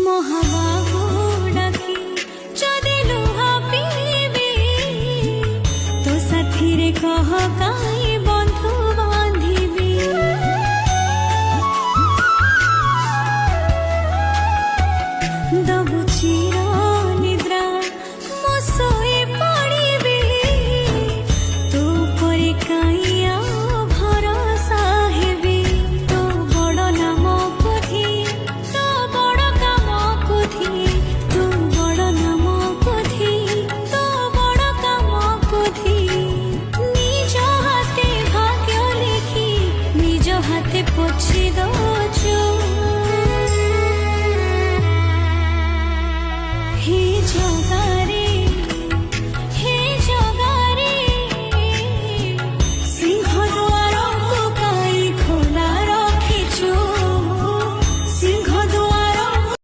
মহাবাহু ডাকি যদি লুহা পিবি তো সাথীরে কহ কাই বন্ধু বাঁধিবি দবু চির